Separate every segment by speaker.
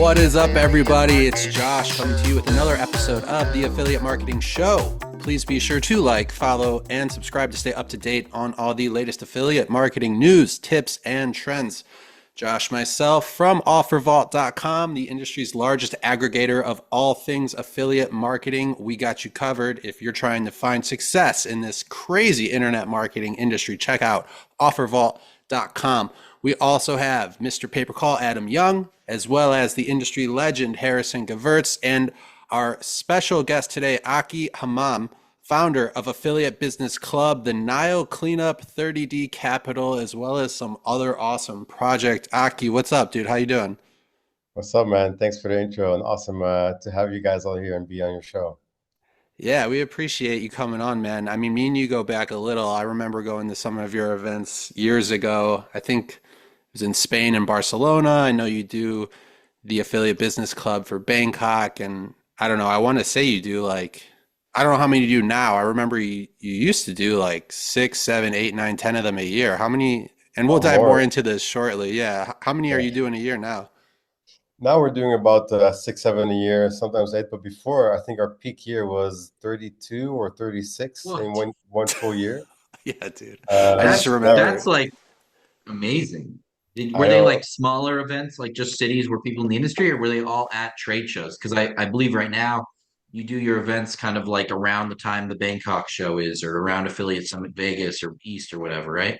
Speaker 1: What is up, everybody? It's Josh coming to you with another episode of the Affiliate Marketing Show. Please be sure to like, follow, and subscribe to stay up to date on all the latest affiliate marketing news, tips, and trends. Josh, myself from OfferVault.com, the industry's largest aggregator of all things affiliate marketing. We got you covered. If you're trying to find success in this crazy internet marketing industry, check out OfferVault.com. We also have Mr. Paper Call Adam Young, as well as the industry legend Harrison Gevirtz, and our special guest today, Akie Hamam, founder of Affiliate Business Club, the Nile Cleanup, 30D Capital, as well as some other awesome project. Akie, what's up, dude? How you doing?
Speaker 2: What's up, man? Thanks for the intro and awesome to have you guys all here and be on your show.
Speaker 1: Yeah, we appreciate you coming on, man. I mean, me and you go back a little. I remember going to some of your events years ago. I think it was in Spain and Barcelona. I know you do the Affiliate Business Club for Bangkok, and I don't know. I want to say you do like I don't know how many you do now. I remember you used to do like six, seven, eight, nine, 10 of them a year. How many? And we'll
Speaker 2: Oh,
Speaker 1: dive more
Speaker 2: more.
Speaker 1: into this shortly. Yeah, how many are
Speaker 2: Yeah.
Speaker 1: you doing a year now?
Speaker 2: Now we're doing about six, seven a year, sometimes eight. But before, I think our peak year was 32 or 36 in
Speaker 3: What?
Speaker 2: one full year.
Speaker 1: Yeah, dude. I just
Speaker 3: That's
Speaker 2: Now,
Speaker 1: remember.
Speaker 3: that's like amazing.
Speaker 2: I
Speaker 3: Were they
Speaker 2: know.
Speaker 3: like smaller events, like just cities where people in the industry, or were they all at trade shows? Because I believe right now you do your events kind of like around the time the Bangkok show is, or around Affiliate Summit Vegas or East or whatever, right?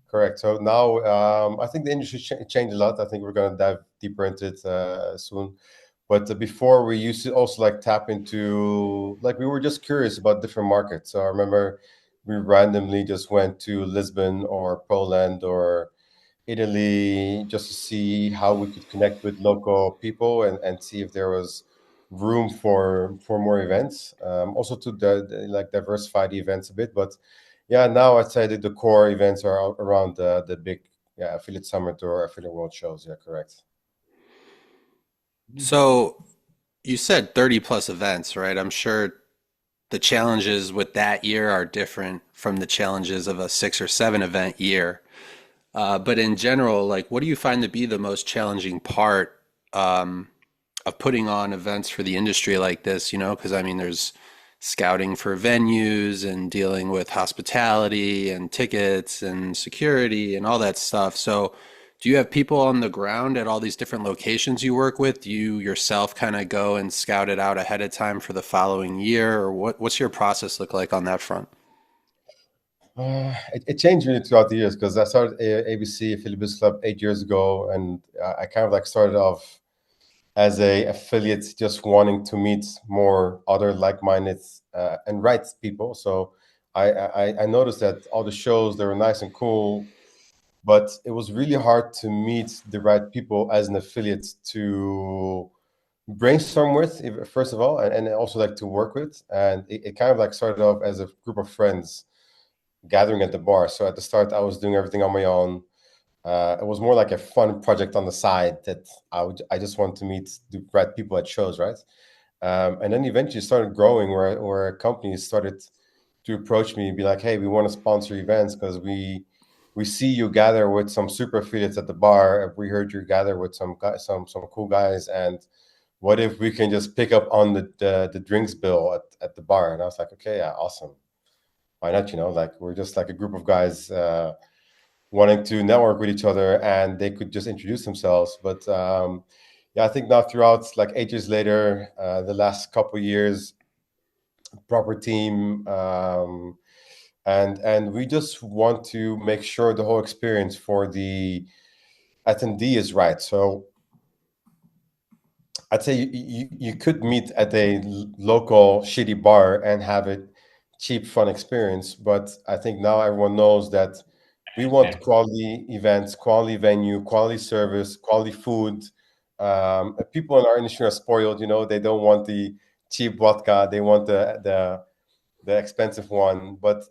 Speaker 2: Correct. So now I think the industry changed a lot. I think we're going to dive deeper into it soon. But before we used to also like tap into like we were just curious about different markets. So I remember we randomly just went to Lisbon or Poland or Italy just to see how we could connect with local people and see if there was room for more events. Also to like diversify the events a bit. But yeah, now I'd say that the core events are around the big affiliate summit or affiliate world shows. Yeah, correct.
Speaker 1: So you said 30 plus events, right? I'm sure the challenges with that year are different from the challenges of a six or seven event year. But in general, like, what do you find to be the most challenging part of putting on events for the industry like this? You know, because I mean, there's scouting for venues and dealing with hospitality and tickets and security and all that stuff. So, do you have people on the ground at all these different locations you work with? Do you yourself kind of go and scout it out ahead of time for the following year, or what's your process look like on that front?
Speaker 2: It changed really throughout the years because I started ABC Affiliate Business Club 8 years ago, and I kind of like started off as a affiliate, just wanting to meet more other like-minded and right people. So I noticed that all the shows, they were nice and cool, but it was really hard to meet the right people as an affiliate to brainstorm with, first of all, and also like to work with. And it kind of like started off as a group of friends gathering at the bar. So at the start, I was doing everything on my own. It was more like a fun project on the side that I just want to meet the right people at shows, right? And then eventually started growing where companies started to approach me and be like, "Hey, we want to sponsor events because we see you gather with some super affiliates at the bar. We heard you gather with some guys, some cool guys, and what if we can just pick up on the drinks bill at the bar?" And I was like, "Okay, yeah, awesome. Why not? Like we're just like a group of guys." Wanting to network with each other and they could just introduce themselves. But yeah, I think now throughout like 8 years later, the last couple of years, proper team, and we just want to make sure the whole experience for the attendee is right. So I'd say you could meet at a local shitty bar and have a cheap, fun experience. But I think now everyone knows that we want quality events, quality venue, quality service, quality food. People in our industry are spoiled. They don't want the cheap vodka; they want the expensive one. But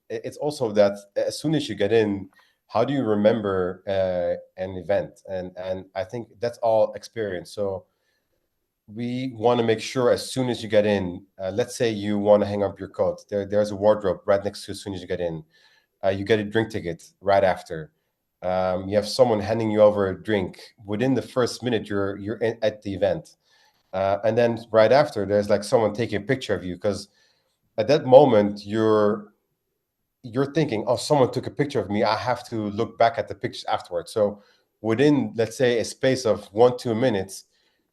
Speaker 2: it's also that as soon as you get in, how do you remember an event? And I think that's all experience. So we want to make sure as soon as you get in, let's say you want to hang up your coat, there's a wardrobe right next to you as soon as you get in. You get a drink ticket right after. You have someone handing you over a drink. Within the first minute, you're at the event. And then right after, there's like someone taking a picture of you, because at that moment you're thinking, oh, someone took a picture of me. I have to look back at the pictures afterwards. So within, let's say, a space of 1-2 minutes,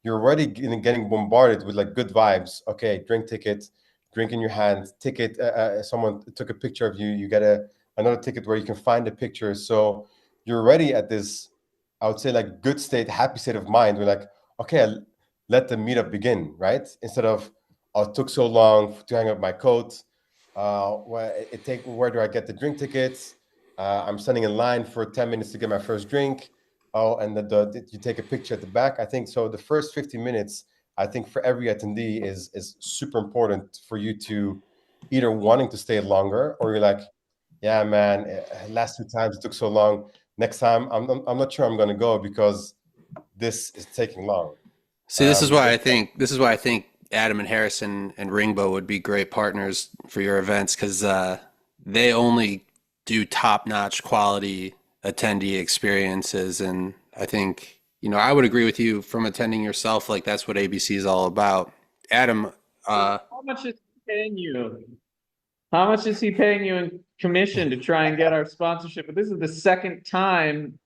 Speaker 2: you're already getting bombarded with like good vibes. Okay, drink ticket, drink in your hand, ticket. Someone took a picture of you. You get another ticket where you can find the picture. So you're already at this, I would say, like good state, happy state of mind. We're like, okay, let the meetup begin, right? Instead of, oh, it took so long to hang up my coat. Where do I get the drink tickets? I'm standing in line for 10 minutes to get my first drink. Oh, and you take a picture at the back. I think so. The first 50 minutes, I think for every attendee is super important for you to either wanting to stay longer, or you're like, yeah, man, last 2 times it took so long. Next time, I'm not sure I'm going to go because this is taking long.
Speaker 1: See, this is why I think Adam and Harrison and Ringbo would be great partners for your events, because they only do top-notch quality attendee experiences, and I think I would agree with you from attending yourself. Like that's what ABC is all about. Adam,
Speaker 4: How much is he paying you? How much is he paying you in commission to try and get our sponsorship? But this is the second time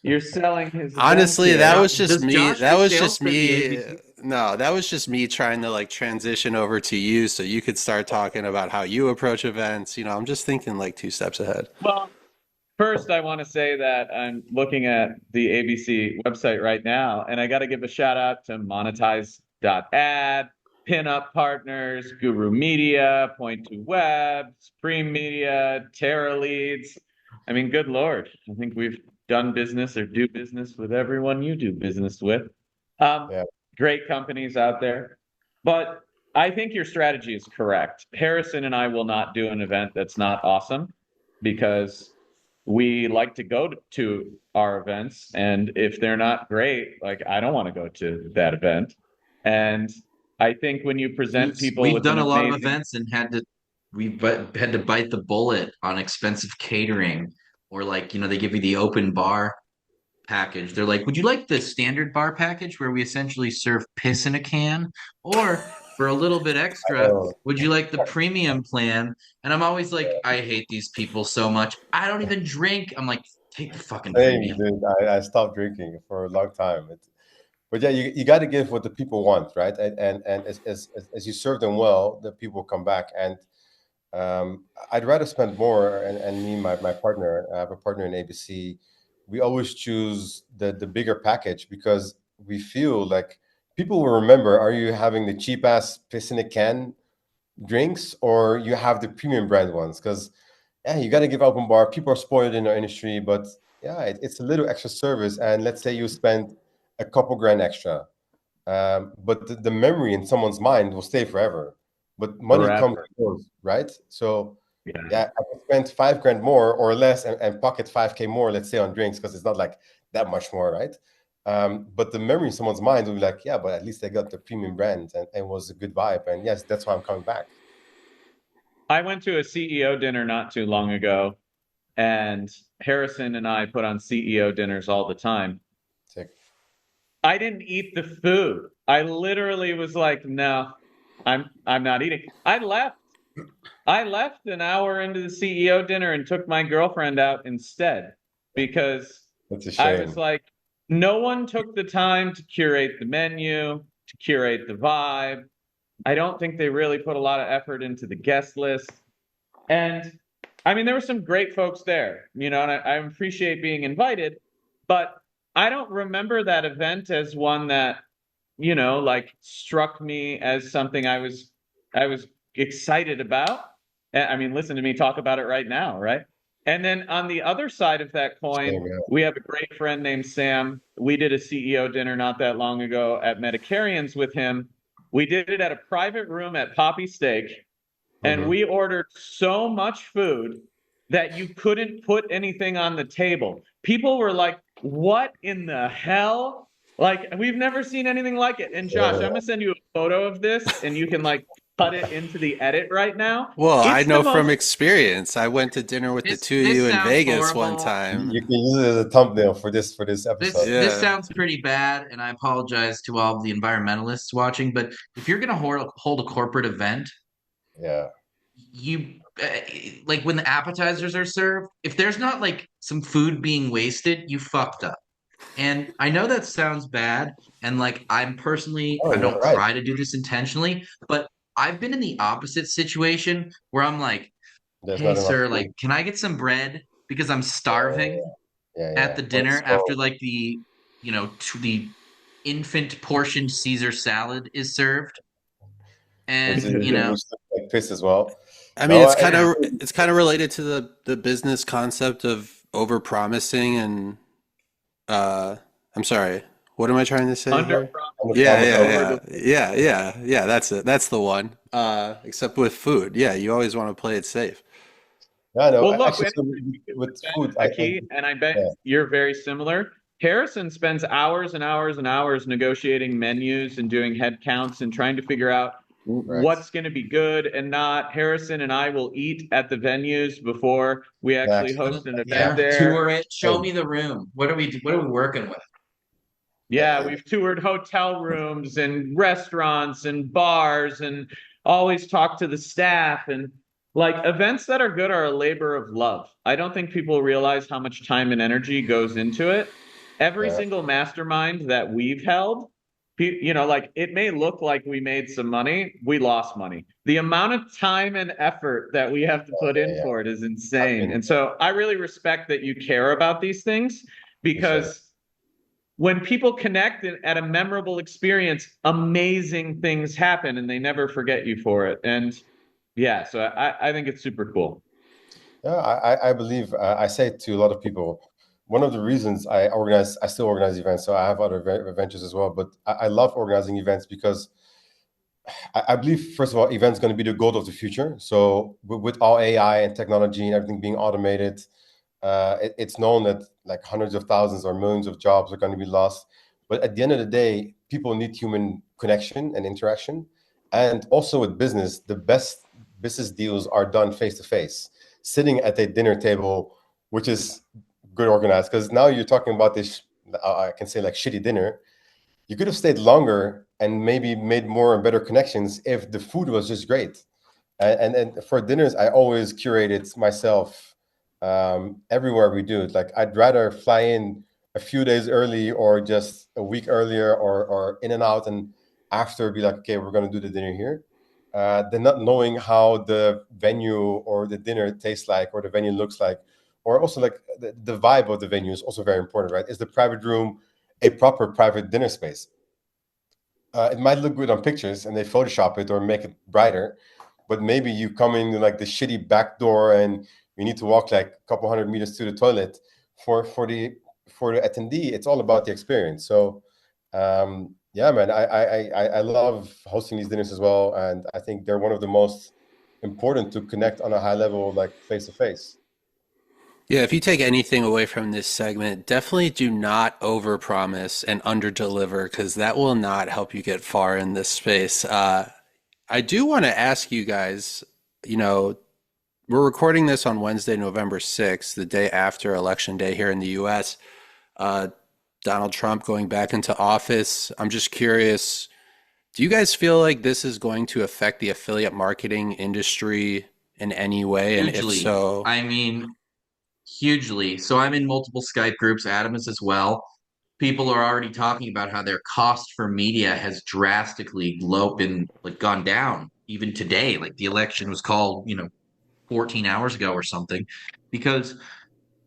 Speaker 4: you're selling his events
Speaker 1: honestly,
Speaker 4: here.
Speaker 1: that was just
Speaker 3: Does
Speaker 1: me.
Speaker 3: Josh
Speaker 1: That
Speaker 3: do
Speaker 1: was
Speaker 3: sales
Speaker 1: just
Speaker 3: for the
Speaker 1: me.
Speaker 3: ABC?
Speaker 1: No, that was just me trying to like transition over to you so you could start talking about how you approach events. I'm just thinking like 2 steps ahead.
Speaker 4: Well, first, I want to say that I'm looking at the ABC website right now, and I got to give a shout out to Monetize.ad, Pinup Partners, Guru Media, Point to Web, Supreme Media, Terra Leads. I mean, good Lord. I think we've done business or do business with everyone you do business with. Um,
Speaker 2: Yeah.
Speaker 4: Great companies out there. But I think your strategy is correct. Harrison and I will not do an event that's not awesome, because we like to go to our events, and if they're not great, like I don't want to go to that event. And I think when you present people
Speaker 3: We've
Speaker 4: with
Speaker 3: done
Speaker 4: an
Speaker 3: a lot of
Speaker 4: amazing,
Speaker 3: events and had to bite the bullet on expensive catering, or like they give you the open bar package. They're like, would you like the standard bar package where we essentially serve piss in a can? Or for a little bit extra,
Speaker 2: Oh,
Speaker 3: would you like the premium plan? And I'm always like, I hate these people so much. I don't even drink. I'm like, take the fucking
Speaker 2: same,
Speaker 3: premium.
Speaker 2: dude. I stopped drinking for a long time. But yeah, you got to give what the people want, right? And as you serve them well, the people come back. And I'd rather spend more. And me, my partner, I have a partner in ABC. We always choose the bigger package because we feel like people will remember. Are you having the cheap ass piss in a can drinks, or you have the premium brand ones? Because yeah, you got to give open bar. People are spoiled in our industry, but yeah, it's a little extra service. And let's say you spend a couple grand extra, but the memory in someone's mind will stay forever. But money comes
Speaker 4: forever.
Speaker 2: and goes, right? So
Speaker 4: Yeah.
Speaker 2: yeah, I can spend 5 grand more or less and pocket 5K more, let's say, on drinks, because it's not like that much more, right? But the memory in someone's mind will be like, yeah, but at least they got the premium brand and was a good vibe. And yes, that's why I'm coming back.
Speaker 4: I went to a CEO dinner not too long ago, and Harrison and I put on CEO dinners all the time.
Speaker 2: Sick.
Speaker 4: I didn't eat the food. I literally was like, no, I'm not eating. I left. I left an hour into the CEO dinner and took my girlfriend out instead, because
Speaker 2: That's a
Speaker 4: I was
Speaker 2: shame.
Speaker 4: like, no one took the time to curate the menu, to curate the vibe. I don't think they really put a lot of effort into the guest list. And I mean, there were some great folks there, and I appreciate being invited, but I don't remember that event as one that, like struck me as something I was excited about. I mean, listen to me talk about it right now, right? And then on the other side of that coin,
Speaker 2: Shame, yeah.
Speaker 4: we have a great friend named Sam. We did a CEO dinner not that long ago at Medicarians with him. We did it at a private room at Poppy Steak, and
Speaker 2: Mhm.
Speaker 4: we ordered so much food that you couldn't put anything on the table. People were like, what in the hell? Like, we've never seen anything like it. And Josh, I'm
Speaker 2: Yeah.
Speaker 4: gonna send you a photo of this, and you can like cut it into the edit right now.
Speaker 1: Well, I
Speaker 4: It's the
Speaker 1: know from
Speaker 4: most
Speaker 1: experience. I went to dinner with the two of
Speaker 3: This
Speaker 1: you in
Speaker 3: sounds
Speaker 1: Vegas one
Speaker 3: horrible.
Speaker 1: time.
Speaker 2: You can use it as a thumbnail for this
Speaker 3: This
Speaker 2: episode.
Speaker 3: this
Speaker 1: Yeah.
Speaker 3: sounds pretty bad, and I apologize to all of the environmentalists watching. But if you're gonna hold a corporate event,
Speaker 2: Yeah.
Speaker 3: you like when the appetizers are served, if there's not like some food being wasted, you fucked up. And I know that sounds bad, and like I'm personally,
Speaker 2: Oh,
Speaker 3: I
Speaker 2: you're
Speaker 3: don't
Speaker 2: right.
Speaker 3: try to do this intentionally, but I've been in the opposite situation where I'm like,
Speaker 2: There's
Speaker 3: hey
Speaker 2: not enough
Speaker 3: sir, like
Speaker 2: food.
Speaker 3: can I get some bread because I'm
Speaker 2: Yeah,
Speaker 3: starving
Speaker 2: yeah,
Speaker 3: at
Speaker 2: yeah.
Speaker 3: the
Speaker 2: When
Speaker 3: dinner
Speaker 2: it's
Speaker 3: after
Speaker 2: slow,
Speaker 3: like the infant portioned Caesar salad is served.
Speaker 2: with
Speaker 3: And
Speaker 2: the roast like piss as well.
Speaker 1: I mean,
Speaker 2: No,
Speaker 1: it's
Speaker 2: I
Speaker 1: kind
Speaker 3: yeah,
Speaker 1: of it's kind of related to the business concept of overpromising and uh I'm sorry. What am I trying to say
Speaker 4: under
Speaker 1: here?
Speaker 2: on the
Speaker 1: Yeah,
Speaker 2: promise
Speaker 1: yeah,
Speaker 2: of
Speaker 4: over
Speaker 1: yeah. Yeah, yeah. Yeah, that's it. That's the one. Except with food. Yeah, you always want to play it safe.
Speaker 2: yeah, no,
Speaker 4: Well, look,
Speaker 2: actually,
Speaker 4: and
Speaker 2: so
Speaker 4: you
Speaker 2: with
Speaker 4: said
Speaker 2: food,
Speaker 4: Akie, and I bet
Speaker 2: yeah,
Speaker 4: you're very similar. Harrison spends hours and hours and hours negotiating menus and doing head counts and trying to figure out
Speaker 2: right,
Speaker 4: what's going to be good and not. Harrison and I will eat at the venues before we actually
Speaker 2: exactly.
Speaker 4: host an event
Speaker 3: yeah,
Speaker 4: there.
Speaker 3: tour it, show me the room. What are we working with?
Speaker 4: Yeah, we've toured hotel rooms and restaurants and bars and always talked to the staff and like events that are good are a labor of love. I don't think people realize how much time and energy goes into it. Every
Speaker 2: Yeah,
Speaker 4: single mastermind that we've held, like it may look like we made some money, we lost money. The amount of time and effort that we have to put
Speaker 2: yeah,
Speaker 4: in
Speaker 2: yeah.
Speaker 4: for it is
Speaker 2: I've
Speaker 4: insane.
Speaker 2: been
Speaker 4: And so I really respect that you care about these things
Speaker 2: appreciate it.
Speaker 4: because when people connect at a memorable experience, amazing things happen and they never forget you for it. And yeah, so I think it's super cool.
Speaker 2: Yeah, I believe I say it to a lot of people. One of the reasons I still organize events, so I have other ventures as well. But I love organizing events because I believe, first of all, events going to be the goal of the future. So with all AI and technology and everything being automated, it's known that like hundreds of thousands or millions of jobs are going to be lost. But at the end of the day, people need human connection and interaction. And also with business, the best business deals are done face to face, sitting at a dinner table, which is good organized. Because now you're talking about this, I can say like shitty dinner. You could have stayed longer and maybe made more and better connections if the food was just great. And for dinners, I always curate it myself. Everywhere we do it, like I'd rather fly in a few days early or just a week earlier, or in and out, and after be like, okay, we're gonna do the dinner here. Than not knowing how the venue or the dinner tastes like, or the venue looks like, or also like the vibe of the venue is also very important, right? Is the private room a proper private dinner space? It might look good on pictures and they Photoshop it or make it brighter, but maybe you come in like the shitty back door and you need to walk like a couple hundred meters to the toilet. For the attendee, it's all about the experience. So yeah, man, I love hosting these dinners as well, and I think they're one of the most important to connect on a high level, like face to face.
Speaker 1: Yeah, if you take anything away from this segment, definitely do not overpromise and underdeliver because that will not help you get far in this space. I do want to ask you guys, you know, we're recording this on Wednesday, November 6th, the day after Election Day here in the US. Uh, Donald Trump going back into office. I'm just curious, do you guys feel like this is going to affect the affiliate marketing industry in any way? And if
Speaker 3: Hugely.
Speaker 1: so,
Speaker 3: I mean, hugely. So I'm in multiple Skype groups. Adam is as well. People are already talking about how their cost for media has drastically been like gone down even today. Like the election was called, 14 hours ago or something, because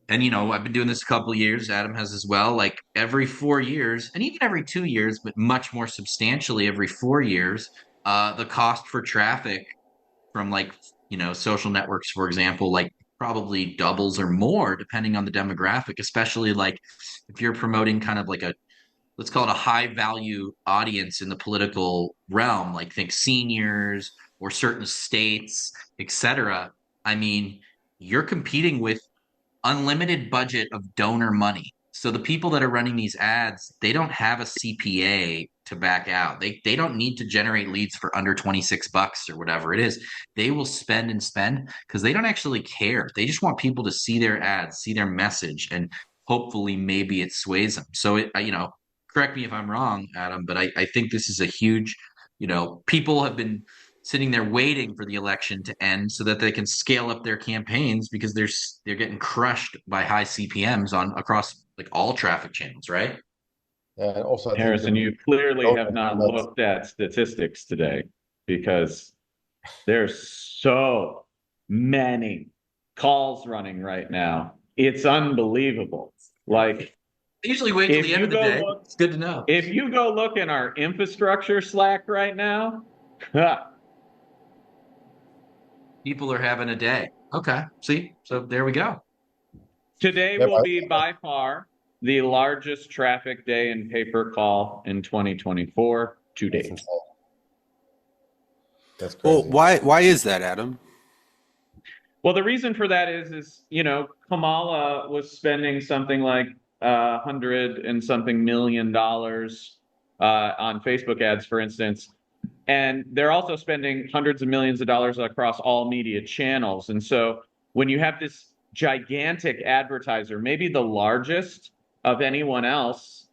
Speaker 3: and I've been doing this a couple of years. Adam has as well. Like every 4 years, and even every 2 years, but much more substantially every 4 years, the cost for traffic from like social networks, for example, like probably doubles or more depending on the demographic, especially like if you're promoting kind of like a, let's call it a high value audience in the political realm, like think seniors or certain states, etc. I mean, you're competing with unlimited budget of donor money. So the people that are running these ads, they don't have a CPA to back out. They don't need to generate leads for under 26 bucks or whatever it is. They will spend and spend because they don't actually care. They just want people to see their ads, see their message, and hopefully maybe it sways them. So correct me if I'm wrong, Adam, but I think this is a huge, people have been sitting there waiting for the election to end so that they can scale up their campaigns because they're getting crushed by high CPMs on across like all traffic channels, right?
Speaker 2: And also, I think
Speaker 4: Harrison, you clearly have not looked at statistics today because there's so many calls running right now. It's unbelievable. Like,
Speaker 3: I usually wait till the end of the day. It's good to know.
Speaker 4: If you go look in our infrastructure Slack right now,
Speaker 3: people are having a day. Okay. See? So there we go.
Speaker 4: Today will be by far the largest traffic day in pay-per-call in 2024 to date.
Speaker 2: That's crazy.
Speaker 1: Well, why is that, Adam?
Speaker 4: Well, the reason for that is Kamala was spending something like $100 and something million on Facebook ads, for instance. And they're also spending hundreds of millions of dollars across all media channels. And so when you have this gigantic advertiser, maybe the largest of anyone else,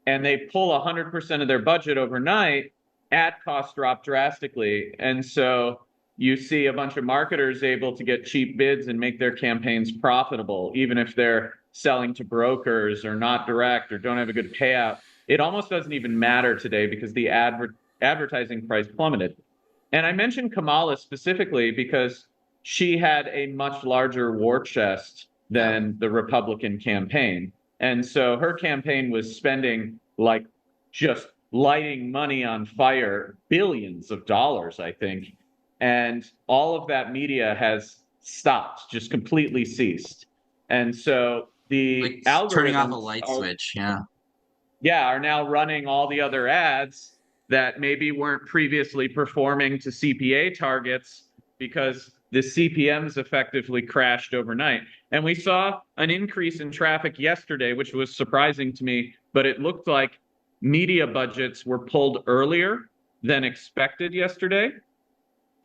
Speaker 4: and they pull 100% of their budget overnight, ad costs drop drastically. And so you see a bunch of marketers able to get cheap bids and make their campaigns profitable, even if they're selling to brokers or not direct or don't have a good payout. It almost doesn't even matter today because the advertising price plummeted. And I mentioned Kamala specifically because she had a much larger war chest than the Republican campaign. And so her campaign was spending like just lighting money on fire, billions of dollars, I think. And all of that media has stopped, just completely ceased. And so the algorithms
Speaker 3: turning off a light switch,
Speaker 4: are now running all the other ads that maybe weren't previously performing to CPA targets because the CPMs effectively crashed overnight. And we saw an increase in traffic yesterday, which was surprising to me, but it looked like media budgets were pulled earlier than expected yesterday.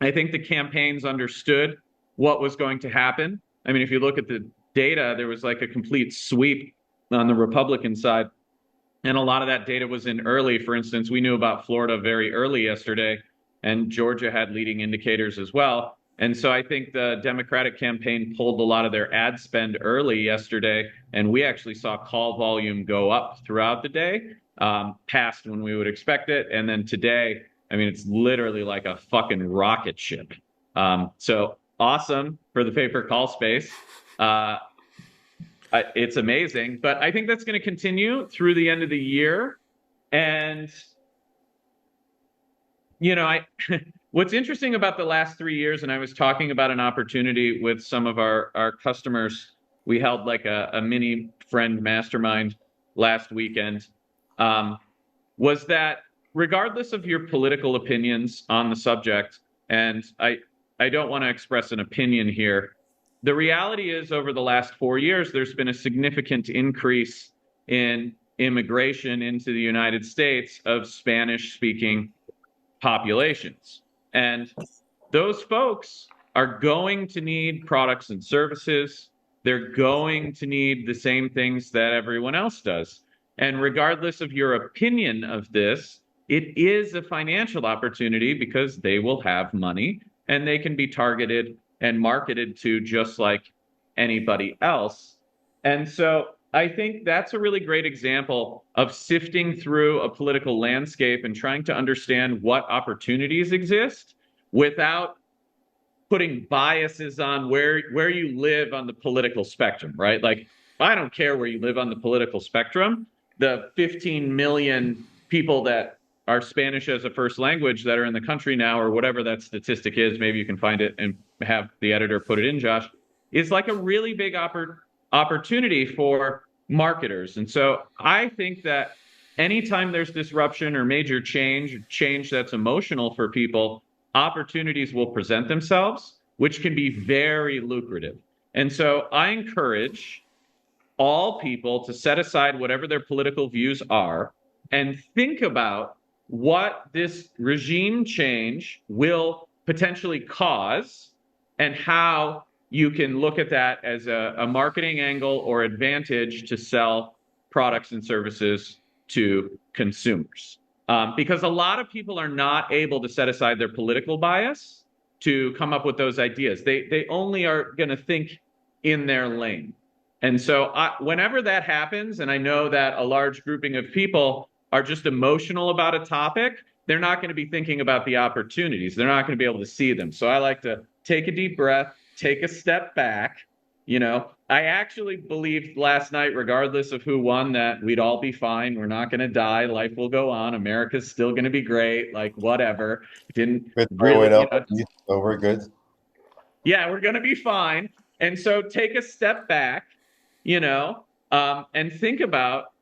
Speaker 4: I think the campaigns understood what was going to happen. I mean, if you look at the data, there was like a complete sweep on the Republican side. And a lot of that data was in early. For instance, we knew about Florida very early yesterday, and Georgia had leading indicators as well. And so I think the Democratic campaign pulled a lot of their ad spend early yesterday, and we actually saw call volume go up throughout the day, past when we would expect it. And then today, I mean, it's literally like a fucking rocket ship. So awesome for the pay-per-call space. It's amazing, but I think that's going to continue through the end of the year. And, what's interesting about the last 3 years, and I was talking about an opportunity with some of our customers, we held like a mini friend mastermind last weekend, was that regardless of your political opinions on the subject, and I don't want to express an opinion here, the reality is over the last 4 years, there's been a significant increase in immigration into the United States of Spanish-speaking populations. And those folks are going to need products and services. They're going to need the same things that everyone else does. And regardless of your opinion of this, it is a financial opportunity because they will have money and they can be targeted and marketed to just like anybody else. And so I think that's a really great example of sifting through a political landscape and trying to understand what opportunities exist without putting biases on where you live on the political spectrum, right? Like, I don't care where you live on the political spectrum. The 15 million people that are Spanish as a first language that are in the country now, or whatever that statistic is, maybe you can find it and have the editor put it in, Josh, is like a really big opportunity for marketers. And so I think that anytime there's disruption or major change that's emotional for people, opportunities will present themselves, which can be very lucrative. And so I encourage all people to set aside whatever their political views are and think about what this regime change will potentially cause and how you can look at that as a marketing angle or advantage to sell products and services to consumers. Because a lot of people are not able to set aside their political bias to come up with those ideas. They only are going to think in their lane. And so whenever that happens, and I know that a large grouping of people are just emotional about a topic, they're not going to be thinking about the opportunities. They're not going to be able to see them. So I like to take a deep breath, take a step back. I actually believed last night, regardless of who won, that we'd all be fine. We're not going to die. Life will go on. America's still going to be great. Like, whatever. Didn't really,
Speaker 2: so we're good.
Speaker 4: Yeah, we're going to be fine. And so take a step back, and think about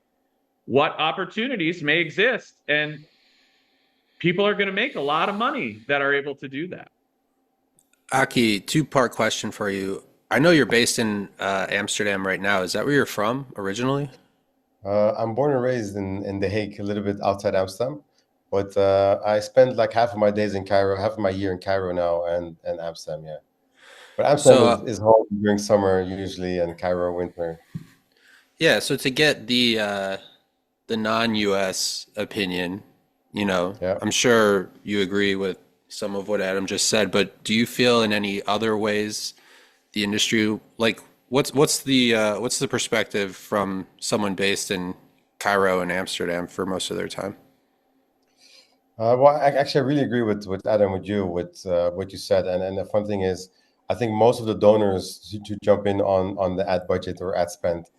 Speaker 4: what opportunities may exist. And people are going to make a lot of money that are able to do that.
Speaker 1: Akie, two-part question for you. I know you're based in Amsterdam right now. Is that where you're from originally?
Speaker 2: I'm born and raised in The Hague, a little bit outside Amsterdam. But I spend like half of my days in Cairo, half of my year in Cairo now, and Amsterdam, yeah. But Amsterdam is home during summer usually, and Cairo winter.
Speaker 1: Yeah, so to get the non-US opinion, I'm sure you agree with some of what Adam just said, but do you feel in any other ways the industry, like what's the perspective from someone based in Cairo and Amsterdam for most of their time?
Speaker 2: Well, I really agree with Adam, with what you said, and the fun thing is, I think most of the donors to jump in on the ad budget or ad spend,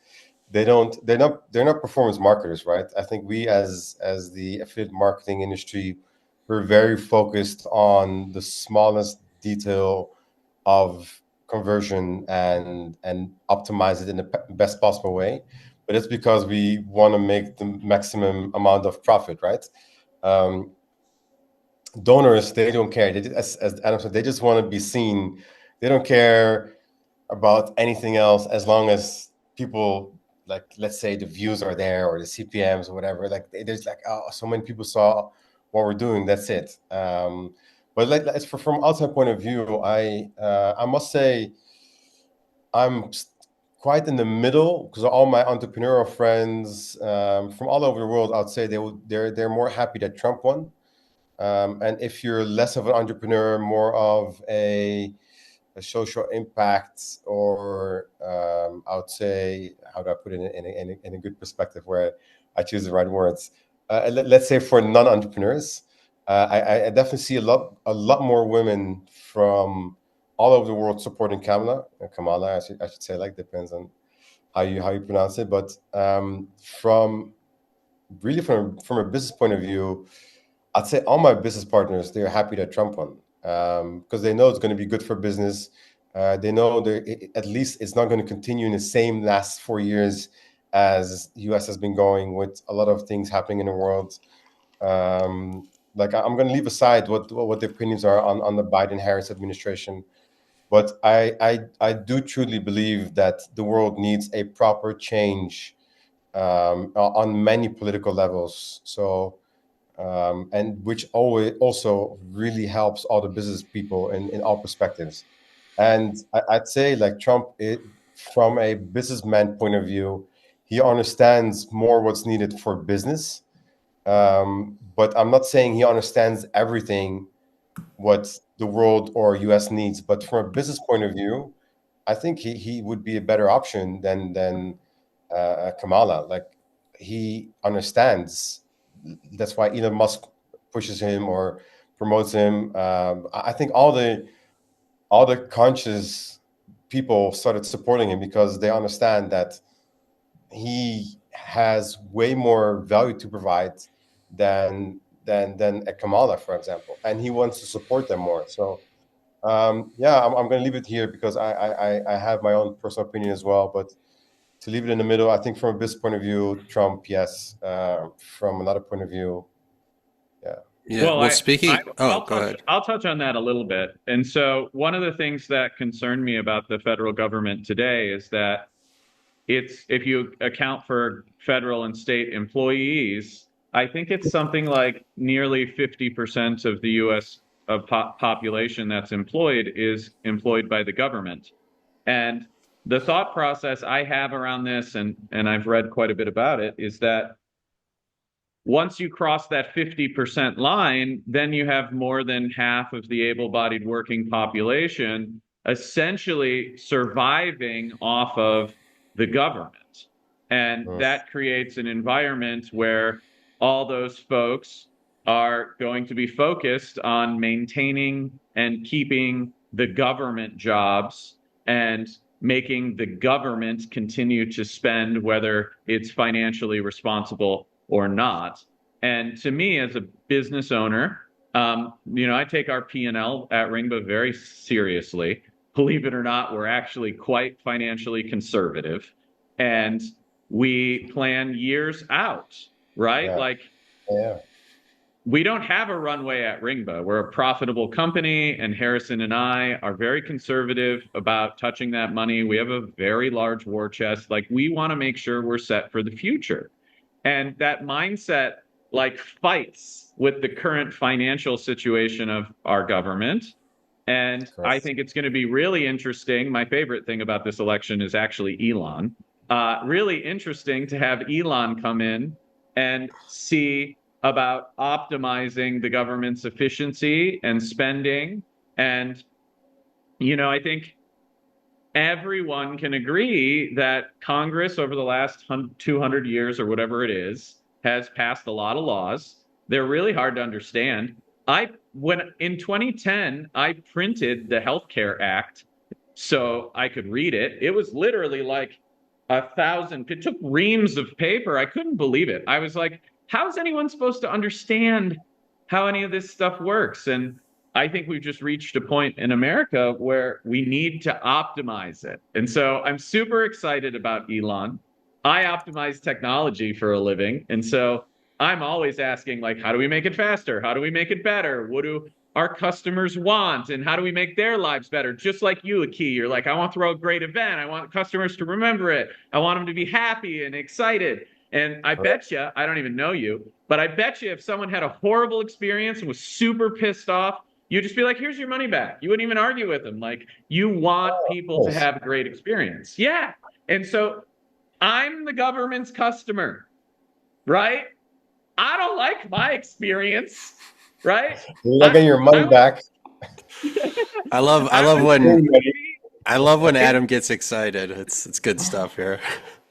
Speaker 2: they're not performance marketers, right? I think we as the affiliate marketing industry, we're very focused on the smallest detail of conversion and optimize it in the best possible way. But it's because we want to make the maximum amount of profit, right? Donors, they don't care. As Adam said, they just want to be seen. They don't care about anything else as long as people, like, let's say the views are there or the CPMs or whatever. Like, there's like, oh, so many people saw what we're doing. That's it. But like, from outside point of view, I must say I'm quite in the middle, because all my entrepreneurial friends from all over the world, I'd say they're more happy that Trump won. And if you're less of an entrepreneur, more of a social impact, or I would say, how do I put it in a good perspective where I choose the right words? Let's say for non-entrepreneurs, I definitely see a lot more women from all over the world supporting Kamala. I should say, like, depends on how you pronounce it. But from a business point of view, I'd say all my business partners, they're happy that Trump won, because they know it's going to be good for business. They know at least it's not going to continue in the same last 4 years as the U.S. has been going, with a lot of things happening in the world. Like, I'm going to leave aside what the opinions are on the Biden-Harris administration, but I do truly believe that the world needs a proper change on many political levels. So. And which always also really helps all the business people in all perspectives. And I'd say, like, Trump, from a businessman point of view, he understands more what's needed for business. But I'm not saying he understands everything what the world or US needs. But from a business point of view, I think he would be a better option than Kamala. Like, he understands. That's why Elon Musk pushes him or promotes him. I think all the conscious people started supporting him because they understand that he has way more value to provide than a Kamala, for example, and he wants to support them more. So I'm going to leave it here because I have my own personal opinion as well, but to leave it in the middle, I think from a business point of view, Trump, yes. From another point of view, yeah.
Speaker 1: Yeah. Well, speaking, go ahead.
Speaker 4: I'll touch on that a little bit. And so one of the things that concerned me about the federal government today is that it's if you account for federal and state employees, I think it's something like nearly 50% of the U.S. of population that's employed is employed by the government. And the thought process I have around this, and I've read quite a bit about it, is that once you cross that 50% line, then you have more than half of the able-bodied working population essentially surviving off of the government. And that creates an environment where all those folks are going to be focused on maintaining and keeping the government jobs and making the government continue to spend, whether it's financially responsible or not. And to me, as a business owner, I take our P&L at Ringba very seriously. Believe it or not, we're actually quite financially conservative, and we plan years out, right?
Speaker 2: Yeah.
Speaker 4: We don't have a runway at Ringba. We're a profitable company, and Harrison and I are very conservative about touching that money. We have a very large war chest. We want to make sure we're set for the future. And that mindset fights with the current financial situation of our government. And I think it's going to be really interesting. My favorite thing about this election is actually Elon. Really interesting to have Elon come in and see about optimizing the government's efficiency and spending. And, I think everyone can agree that Congress over the last 200 years or whatever it is has passed a lot of laws. They're really hard to understand. In 2010, I printed the Healthcare Act so I could read it. It was literally like 1,000. It took reams of paper. I couldn't believe it. I was like, how is anyone supposed to understand how any of this stuff works? And I think we've just reached a point in America where we need to optimize it. And so I'm super excited about Elon. I optimize technology for a living. And so I'm always asking, how do we make it faster? How do we make it better? What do our customers want? And how do we make their lives better? Just like you, Akie, you're like, I want to throw a great event. I want customers to remember it. I want them to be happy and excited. And I bet you, I don't even know you, but I bet you if someone had a horrible experience and was super pissed off, you'd just be like, here's your money back. You wouldn't even argue with them. You want people to have a great experience. Yeah. And so I'm the government's customer, right? I don't like my experience, right?
Speaker 2: You're not getting your money back.
Speaker 1: I love when Adam gets excited. It's good stuff here.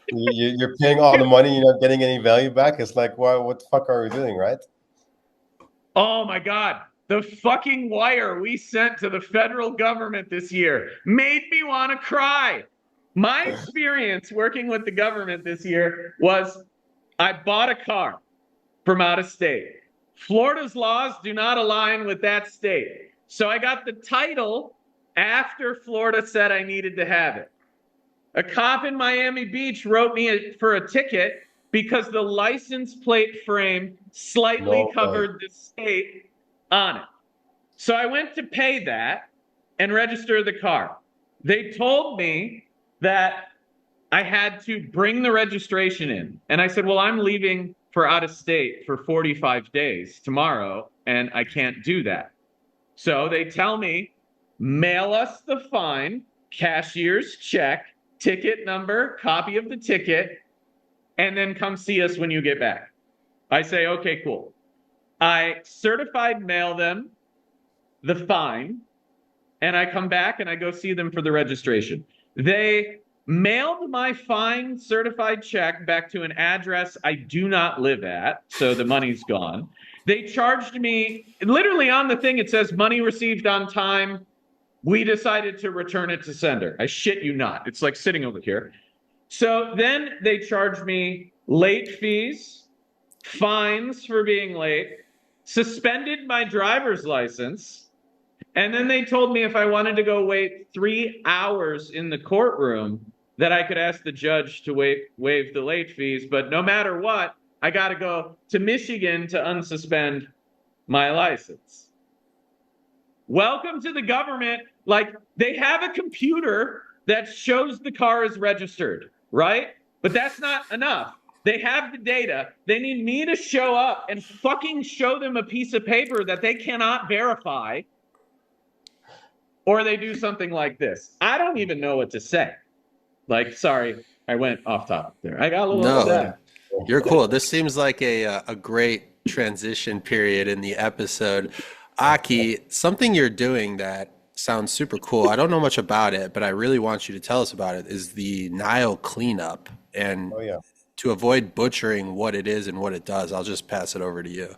Speaker 2: You're paying all the money, you're not getting any value back. It's like, what the fuck are we doing, right?
Speaker 4: Oh my God. The fucking wire we sent to the federal government this year made me want to cry. My experience working with the government this year was I bought a car from out of state. Florida's laws do not align with that state. So I got the title after Florida said I needed to have it. A cop in Miami Beach wrote me for a ticket because the license plate frame slightly covered the state on it. So I went to pay that and register the car. They told me that I had to bring the registration in. And I said, well, I'm leaving for out of state for 45 days tomorrow, and I can't do that. So they tell me, mail us the fine, cashier's check, ticket number, copy of the ticket, and then come see us when you get back. I say, okay, cool. I certified mail them the fine, and I come back and I go see them for the registration. They mailed my fine certified check back to an address I do not live at, so the money's gone. They charged me, literally on the thing it says money received on time. We decided to return it to sender. I shit you not. It's like sitting over here. So then they charged me late fees, fines for being late, suspended my driver's license, and then they told me if I wanted to go wait 3 hours in the courtroom, that I could ask the judge to waive the late fees. But no matter what, I got to go to Michigan to unsuspend my license. Welcome to the government. They have a computer that shows the car is registered. right? But that's not enough. They have the data. They need me to show up and fucking show them a piece of paper that they cannot verify, or they do something like this. I don't even know what to say. Like, sorry, I went off topic there. I got a little
Speaker 1: No,
Speaker 4: upset.
Speaker 1: you're cool. This seems like a great transition period in the episode. Akie, something you're doing that sounds super cool. I don't know much about it, but I really want you to tell us about it, is the Nile Cleanup. And
Speaker 2: Oh yeah.
Speaker 1: to avoid butchering what it is and what it does, I'll just pass it over to you.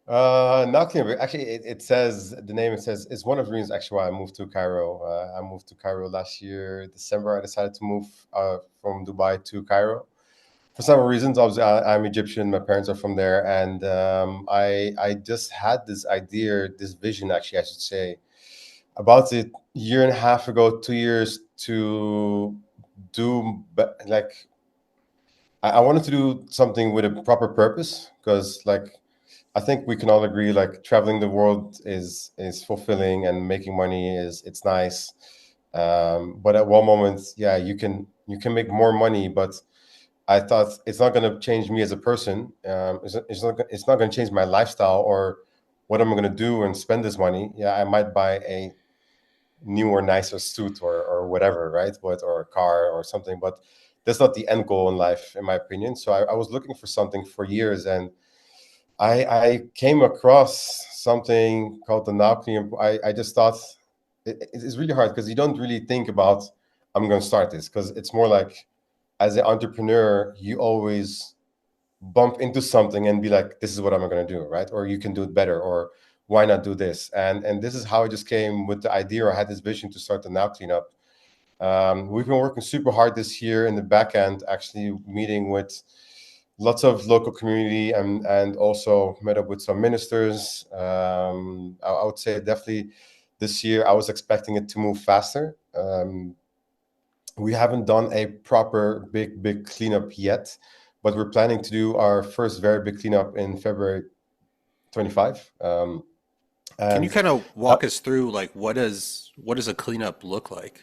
Speaker 2: Not clear. Actually, it says the name. It says it's one of the reasons actually why I moved to Cairo. I moved to Cairo last year, December. I decided to move from Dubai to Cairo for several reasons. Obviously, I'm Egyptian. My parents are from there, and I just had this idea, this vision, actually, I should say, about a year and a half ago, 2 years, to do like I wanted to do something with a proper purpose, because like I think we can all agree, like traveling the world is fulfilling, and making money it's nice. But at one moment, yeah, you can make more money, but I thought it's not going to change me as a person. It's not going to change my lifestyle or what am I going to do and spend this money. Yeah, I might buy a newer, nicer suit or whatever, right? But or a car or something, but that's not the end goal in life, in my opinion. So I was looking for something for years, and I came across something called the Nile Cleanup. I just thought it's really hard, because you don't really think about I'm going to start this, because it's more like as an entrepreneur you always bump into something and be like, this is what I'm going to do, right? Or you can do it better, or why not do this? And this is how I just came with the idea, or I had this vision to start the Nile Cleanup. We've been working super hard this year in the back end, actually meeting with lots of local community, and also met up with some ministers. I would say definitely this year I was expecting it to move faster. We haven't done a proper big cleanup yet, but we're planning to do our first very big cleanup in February 25.
Speaker 1: Can you
Speaker 2: And
Speaker 1: kind of walk us through, like, what does a cleanup look like?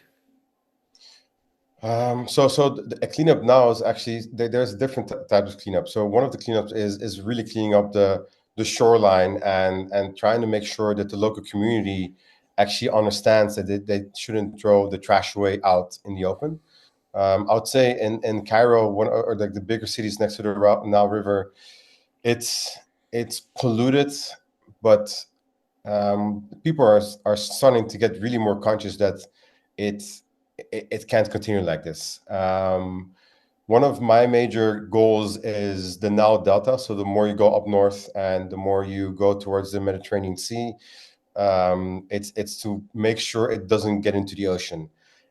Speaker 2: a cleanup now is actually there's different types of cleanup. So one of the cleanups is really cleaning up the shoreline, and trying to make sure that the local community actually understands that they shouldn't throw the trash away out in the open. I would say in Cairo, one or like the bigger cities next to the Nile River, it's polluted, but people are starting to get really more conscious that it's it can't continue like this. One of my major goals is the Nile Delta. So the more you go up north and the more you go towards the Mediterranean Sea, it's to make sure it doesn't get into the ocean.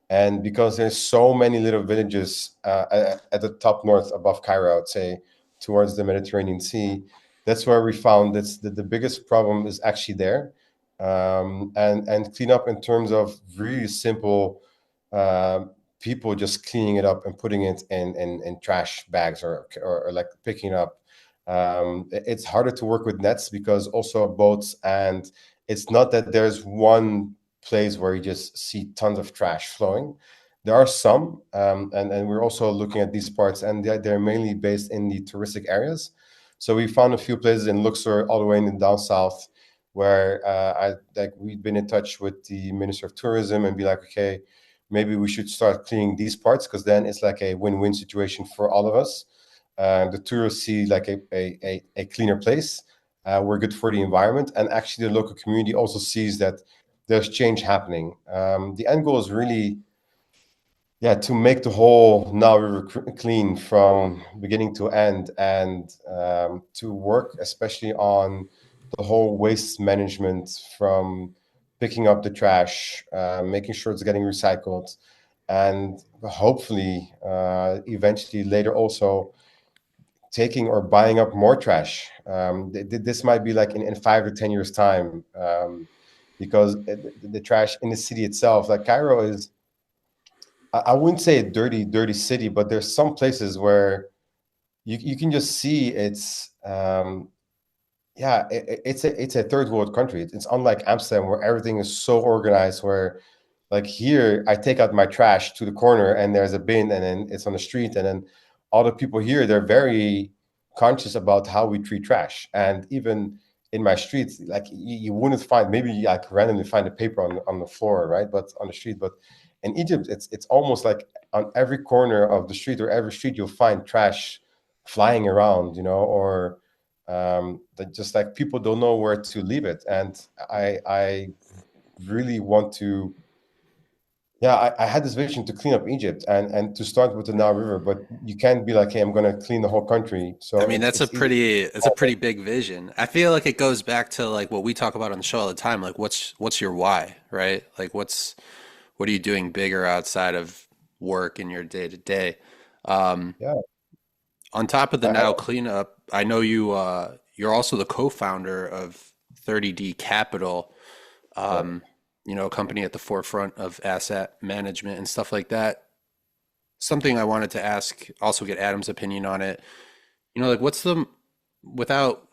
Speaker 2: And because there's so many little villages at the top north above Cairo, I would say, towards the Mediterranean Sea, that's where we found that the biggest problem is actually there. And clean up in terms of really simple, uh, people just cleaning it up and putting it in trash bags, or like picking up. It's harder to work with nets, because also boats, and it's not that there's one place where you just see tons of trash flowing. There are some, and we're also looking at these parts, and they're mainly based in the touristic areas. So we found a few places in Luxor, all the way in the down south, where we've been in touch with the Minister of Tourism and be like, okay, maybe we should start cleaning these parts, because then it's like a win-win situation for all of us. The tourists see like a cleaner place. We're good for the environment, and actually the local community also sees that there's change happening. The end goal is really, yeah, to make the whole Nile River clean from beginning to end, and to work especially on the whole waste management, from picking up the trash, making sure it's getting recycled, and hopefully, eventually later also taking or buying up more trash. This might be like in 5 to 10 years time, because the trash in the city itself, like Cairo is, I wouldn't say a dirty city, but there's some places where you can just see it's yeah, it's a third world country. It's unlike Amsterdam, where everything is so organized, where Like here, I take out my trash to the corner and there's a bin and then it's on the street. And then all the people here, they're very conscious about how we treat trash. And even in my streets, like you wouldn't find, maybe you like randomly find a paper on the floor, right? But on the street, but in Egypt, it's almost like on every corner of the street or every street, you'll find trash flying around, or that just like people don't know where to leave it. And I really want to, yeah, I had this vision to clean up Egypt and to start with the Nile River, but you can't be like, hey, I'm going to clean the whole country. So
Speaker 1: I mean,
Speaker 2: it's
Speaker 1: it's a pretty big vision. I feel like it goes back to like what we talk about on the show all the time. Like, what's your why, right? Like, what are you doing bigger outside of work in your day to day?
Speaker 2: yeah.
Speaker 1: On top of the
Speaker 2: I,
Speaker 1: Nile Cleanup, I know you're also the co-founder of 30D Capital, um, a company at the forefront of asset management and stuff like that. Something I wanted to ask, also get Adam's opinion on it. Like without,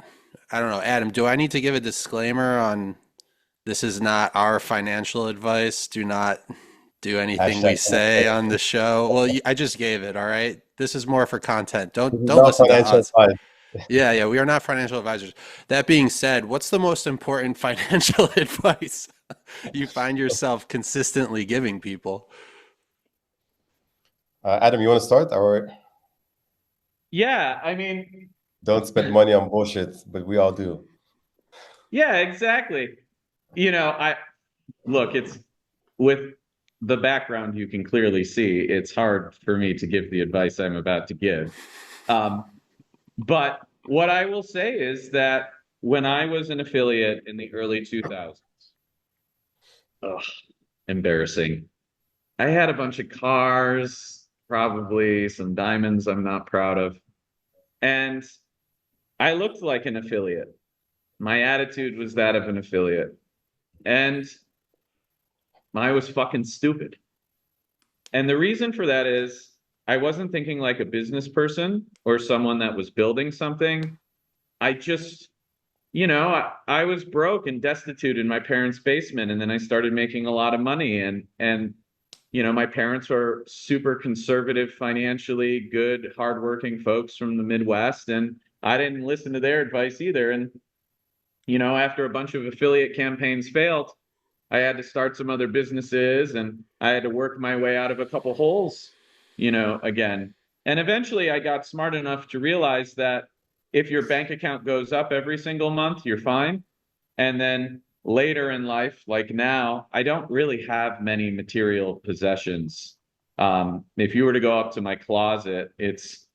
Speaker 1: I don't know, Adam, do I need to give a disclaimer on this is not our financial advice? Do not do anything we
Speaker 2: hashtag,
Speaker 1: say on the show. Well, I just gave it, all right? This is more for content.
Speaker 2: this is
Speaker 1: Don't
Speaker 2: not
Speaker 1: listen to
Speaker 2: financial
Speaker 1: us.
Speaker 2: advice.
Speaker 1: Yeah, yeah, we are not financial advisors. That being said, what's the most important financial advice you find yourself consistently giving people?
Speaker 2: Adam, you want to start? Or
Speaker 4: Yeah, I mean,
Speaker 2: don't spend money on bullshit, but we all do.
Speaker 4: yeah, exactly. I look, it's with the background you can clearly see, it's hard for me to give the advice I'm about to give. But what I will say is that when I was an affiliate in the early 2000s, ugh, embarrassing. I had a bunch of cars, probably some diamonds I'm not proud of. And I looked like an affiliate. My attitude was that of an affiliate. And I was fucking stupid. And the reason for that is I wasn't thinking like a business person or someone that was building something. I just, I was broke and destitute in my parents' basement. And then I started making a lot of money. And my parents were super conservative, financially good, hardworking folks from the Midwest. And I didn't listen to their advice either. And, after a bunch of affiliate campaigns failed, I had to start some other businesses and I had to work my way out of a couple holes, again. And eventually I got smart enough to realize that if your bank account goes up every single month, you're fine. And then later in life, like now, I don't really have many material possessions. If you were to go up to my closet, it's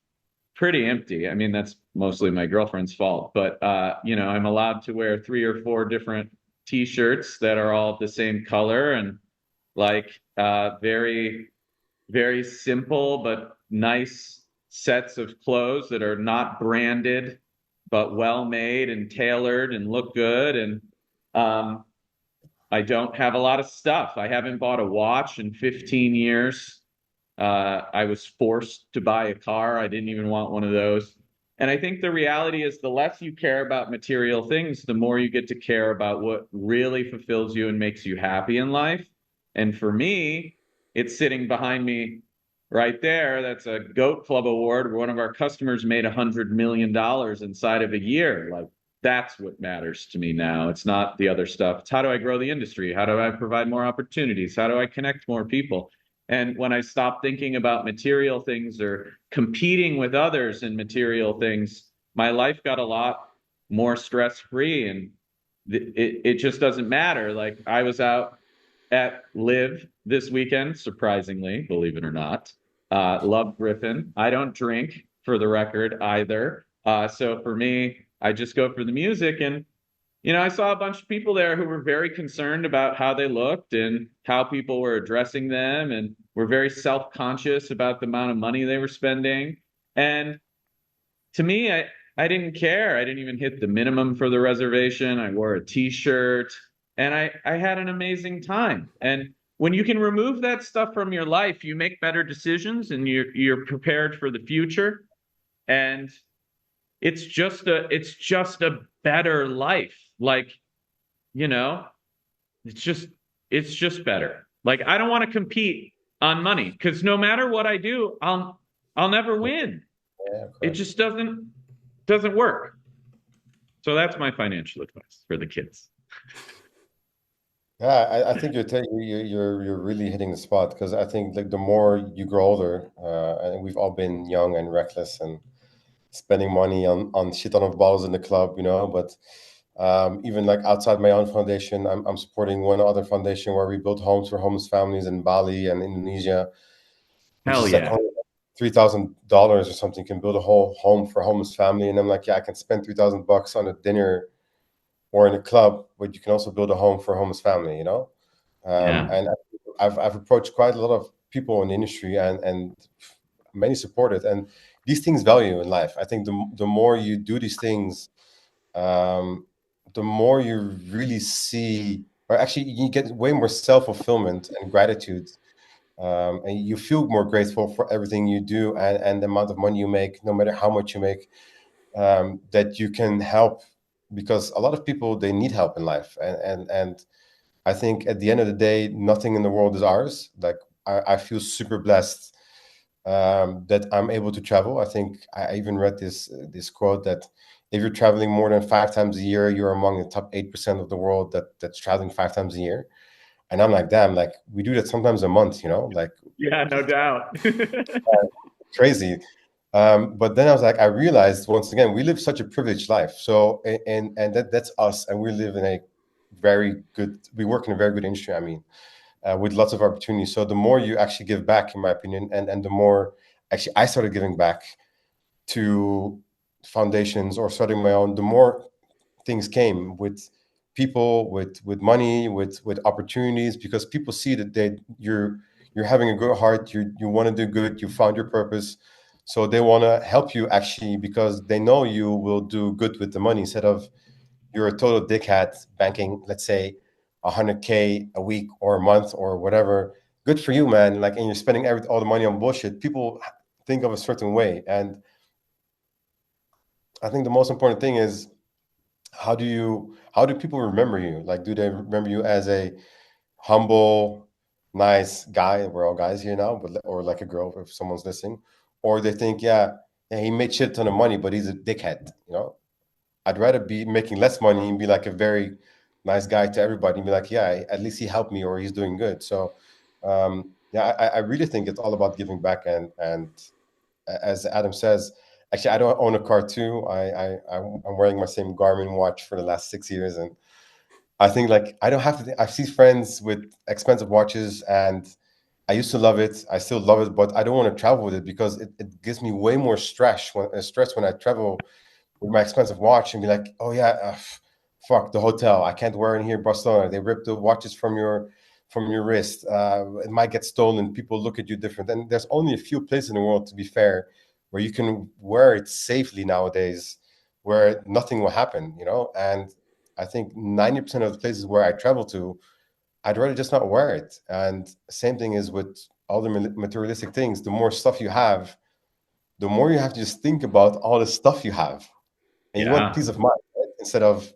Speaker 4: pretty empty. I mean, that's mostly my girlfriend's fault, but I'm allowed to wear 3 or 4 different t-shirts that are all the same color and like very, very simple but nice sets of clothes that are not branded but well made and tailored and look good. And I don't have a lot of stuff. I haven't bought a watch in 15 years. I was forced to buy a car. I didn't even want one of those. And I think the reality is the less you care about material things, the more you get to care about what really fulfills you and makes you happy in life. And for me, it's sitting behind me right there. That's a Goat Club award where one of our customers made $100 million inside of a year. Like, that's what matters to me now. It's not the other stuff. It's how do I grow the industry? How do I provide more opportunities? How do I connect more people? And when I stopped thinking about material things or competing with others in material things, my life got a lot more stress-free, and it just doesn't matter. Like, I was out at Live this weekend, surprisingly, believe it or not. Love Griffin. I don't drink, for the record, either. So for me, I just go for the music. And I saw a bunch of people there who were very concerned about how they looked and how people were addressing them and were very self-conscious about the amount of money they were spending. And to me, I didn't care. I didn't even hit the minimum for the reservation. I wore a t-shirt and I had an amazing time. And when you can remove that stuff from your life, you make better decisions and you're prepared for the future. And it's just a better life. Like, it's just better. Like, I don't want to compete on money because no matter what I do, I'll never win.
Speaker 2: Yeah,
Speaker 4: It
Speaker 2: correct.
Speaker 4: just doesn't work. So that's my financial advice for the kids.
Speaker 2: Yeah, I think you're really hitting the spot because I think like the more you grow older, and we've all been young and reckless and spending money on shit ton of bottles in the club, But even like outside my own foundation, I'm supporting one other foundation where we build homes for homeless families in Bali and Indonesia, which
Speaker 4: Hell
Speaker 2: is like
Speaker 4: yeah.
Speaker 2: only $3,000 or something can build a whole home for a homeless family. And I'm like, yeah, I can spend $3,000 on a dinner or in a club, but you can also build a home for a homeless family.
Speaker 4: Yeah.
Speaker 2: And I've approached quite a lot of people in the industry, and many support it. And these things value in life. I think the more you do these things, um, the more you really see, or actually, you get way more self fulfillment and gratitude, and you feel more grateful for everything you do and the amount of money you make, no matter how much you make, that you can help, because a lot of people, they need help in life, and I think at the end of the day, nothing in the world is ours. Like I feel super blessed, that I'm able to travel. I think I even read this quote that if you're traveling more than 5 times a year, you're among the top 8% of the world that's traveling 5 times a year. And I'm like, damn, like we do that sometimes a month, like
Speaker 4: Yeah, no doubt.
Speaker 2: crazy. But then I was like, I realized once again, we live such a privileged life. So, and that's us, and we live in a very good. We work in a very good industry. I mean, with lots of opportunities. So the more you actually give back, in my opinion, and the more actually I started giving back to foundations or starting my own, the more things came with people, with money, with opportunities, because people see that you're having a good heart, you want to do good, you found your purpose, so they want to help you actually because they know you will do good with the money, instead of you're a total dickhead banking, let's say 100K a week or a month or whatever. Good for you, man. Like, and you're spending all the money on bullshit. People think of a certain way, and I think the most important thing is, how do people remember you? Like, do they remember you as a humble, nice guy? We're all guys here now, but or like a girl if someone's listening, or they think, yeah, he made shit ton of money, but he's a dickhead. I'd rather be making less money and be like a very nice guy to everybody and be like, yeah, at least he helped me or he's doing good. So, yeah, I really think it's all about giving back, and as Adam says, actually, I don't own a car too. I'm wearing my same Garmin watch for the last 6 years, and I think like I don't have to. I see friends with expensive watches, and I used to love it. I still love it, but I don't want to travel with it because it gives me way more stress when I travel with my expensive watch and be like, oh yeah, fuck the hotel. I can't wear it here in Barcelona. They rip the watches from your wrist. It might get stolen. People look at you different. And there's only a few places in the world, to be fair, where you can wear it safely nowadays, where nothing will happen. And I think 90% of the places where I travel to, I'd rather just not wear it. And same thing is with all the materialistic things. The more stuff you have, the more you have to just think about all the stuff you have, and you want
Speaker 4: Yeah.
Speaker 2: peace of mind, right? Instead of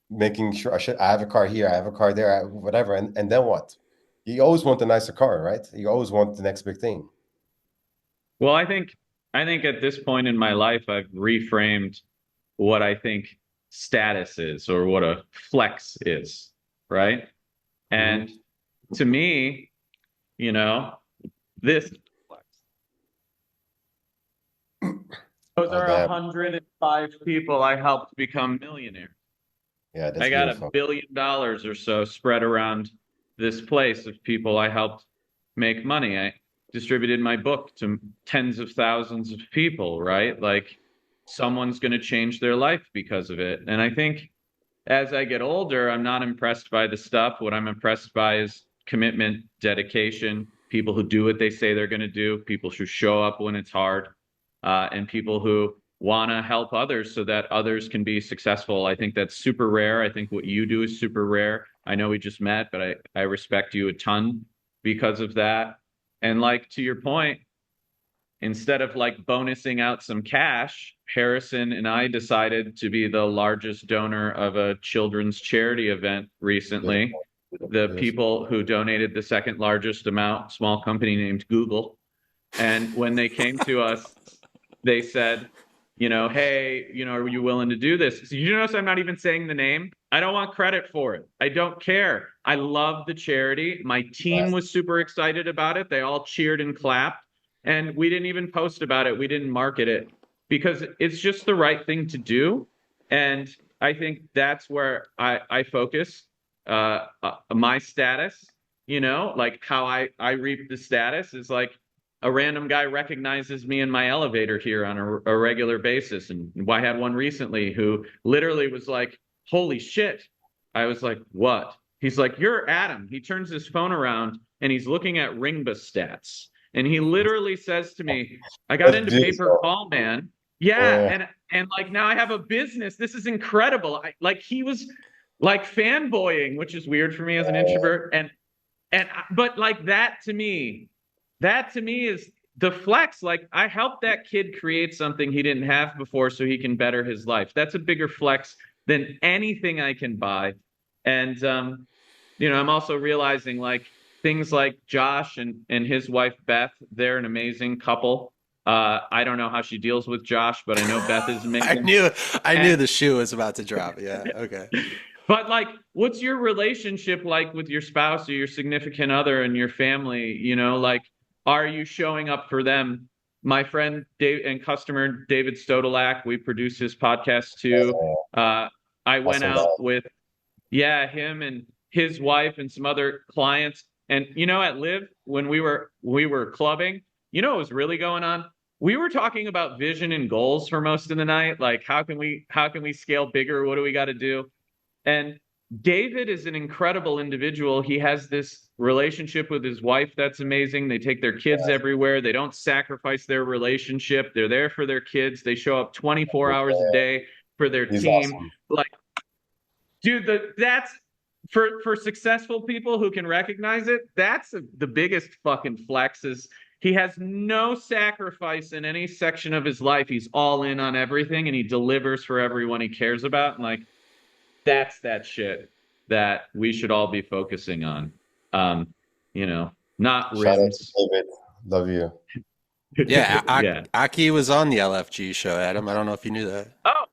Speaker 2: making sure I have a car here, I have a car there, whatever, and then what? You always want the nicer car, right? You always want the next big thing.
Speaker 4: Well, I think at this point in my life, I've reframed what I think status is or what a flex is, right? And
Speaker 2: Hmm.
Speaker 4: to me, you know, this flex. Those
Speaker 2: Oh
Speaker 4: are
Speaker 2: damn,
Speaker 4: 105 people I helped become millionaires.
Speaker 2: yeah, that's
Speaker 4: I got
Speaker 2: beautiful.
Speaker 4: $1 billion or so spread around this place of people I helped make money. I distributed my book to tens of thousands of people, right? Like someone's going to change their life because of it. And I think as I get older, I'm not impressed by the stuff. What I'm impressed by is commitment, dedication, people who do what they say they're going to do, people who show up when it's hard, and people who want to help others so that others can be successful. I think that's super rare. I think what you do is super rare. I know we just met, but I respect you a ton because of that. And like to your point, instead of like bonusing out some cash, Harrison and I decided to be the largest donor of a children's charity event recently. the people who donated the second largest amount, small company named Google. And when they came to us, they said, hey, are you willing to do this? So you notice I'm not even saying the name. I don't want credit for it. I don't care. I love the charity. My team was super excited about it. They all cheered and clapped. And we didn't even post about it. We didn't market it because it's just the right thing to do. And I think that's where I focus my status, like how I reap the status is like a random guy recognizes me in my elevator here on a regular basis. And I had one recently who literally was like, holy shit. I was like, what? He's like, you're Adam. He turns his phone around and he's looking at Ringbus stats. And he literally says to me, I got into pay-per-call, man. Yeah. And like now I have a business. This is incredible. Like he was like fanboying, which is weird for me as an introvert. But like that to me is the flex. Like I helped that kid create something he didn't have before so he can better his life. That's a bigger flex than anything I can buy. And, I'm also realizing like things like Josh and his wife, Beth, they're an amazing couple. I don't know how she deals with Josh, but I know Beth is amazing.
Speaker 1: I knew the shoe was about to drop. Yeah. Okay.
Speaker 4: But like, what's your relationship like with your spouse or your significant other and your family? Like, are you showing up for them? My friend Dave and customer David Stodolak, we produce his podcast too. I went out with, him and his wife and some other clients. And at Live, when we were clubbing, what was really going on? We were talking about vision and goals for most of the night. Like, how can we scale bigger? What do we got to do? And David is an incredible individual. He has this relationship with his wife that's amazing. They take their kids everywhere. They don't sacrifice their relationship. They're there for their kids. They show up 24 hours a day for their team.
Speaker 2: Awesome.
Speaker 4: Like, dude, that's for successful people who can recognize it. That's the biggest fucking flex is he has no sacrifice in any section of his life. He's all in on everything and he delivers for everyone he cares about. And like, that's that shit that we should all be focusing on. Not rims.
Speaker 2: Love you.
Speaker 1: Yeah, Akie was on the LFG show, Adam. I don't know if you knew that.
Speaker 4: Oh,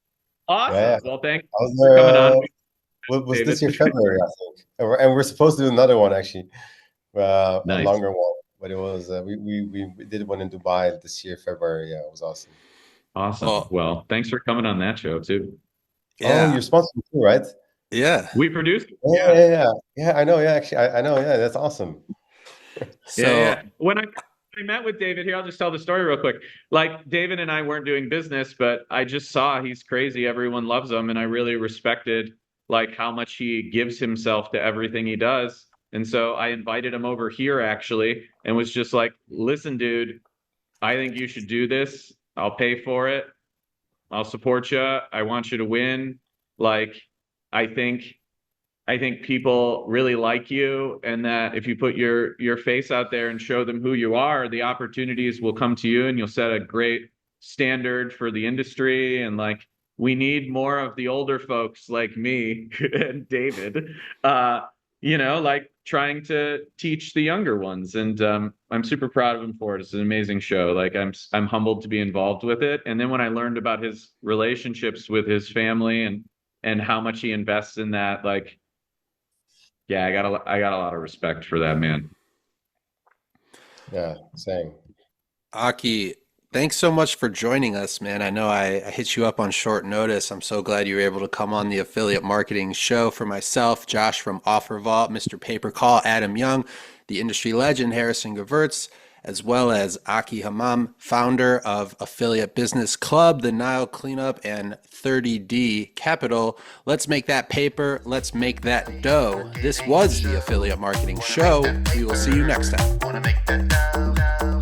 Speaker 4: awesome.
Speaker 2: Yeah.
Speaker 4: Well, thanks for coming on.
Speaker 2: Was this year February, I think? And we're supposed to do another one, actually. A longer one. But it was, we did one in Dubai this year, February. Yeah, it was awesome.
Speaker 4: Awesome.
Speaker 1: Oh.
Speaker 4: Well, thanks for coming on that show, too.
Speaker 2: Yeah. Oh, you're sponsored too, right?
Speaker 1: Yeah.
Speaker 4: We produced it.
Speaker 2: Yeah, I know. Yeah, actually, I know. Yeah, that's awesome.
Speaker 4: So when I met with David here, I'll just tell the story real quick. Like David and I weren't doing business, but I just saw he's crazy. Everyone loves him. And I really respected like how much he gives himself to everything he does. And so I invited him over here actually and was just like, listen, dude, I think you should do this. I'll pay for it. I'll support you. I want you to win. Like, I think people really like you, and that if you put your face out there and show them who you are, the opportunities will come to you and you'll set a great standard for the industry. And like, we need more of the older folks like me and David, like trying to teach the younger ones. And I'm super proud of him for it. It's an amazing show. Like I'm humbled to be involved with it. And then when I learned about his relationships with his family and how much he invests in that, like, yeah, I got a lot of respect for that, man.
Speaker 2: Yeah, same.
Speaker 1: Akie, thanks so much for joining us, man. I know I hit you up on short notice. I'm so glad you were able to come on the Affiliate Marketing Show. For myself, Josh from OfferVault, Mr. Paper Call, Adam Young, the industry legend Harrison Gevirtz, as well as Akie Hamam, founder of Affiliate Business Club, the Nile Cleanup, and 30D Capital. Let's make that paper. Let's make that dough. This was the Affiliate Marketing Show. We will see you next time.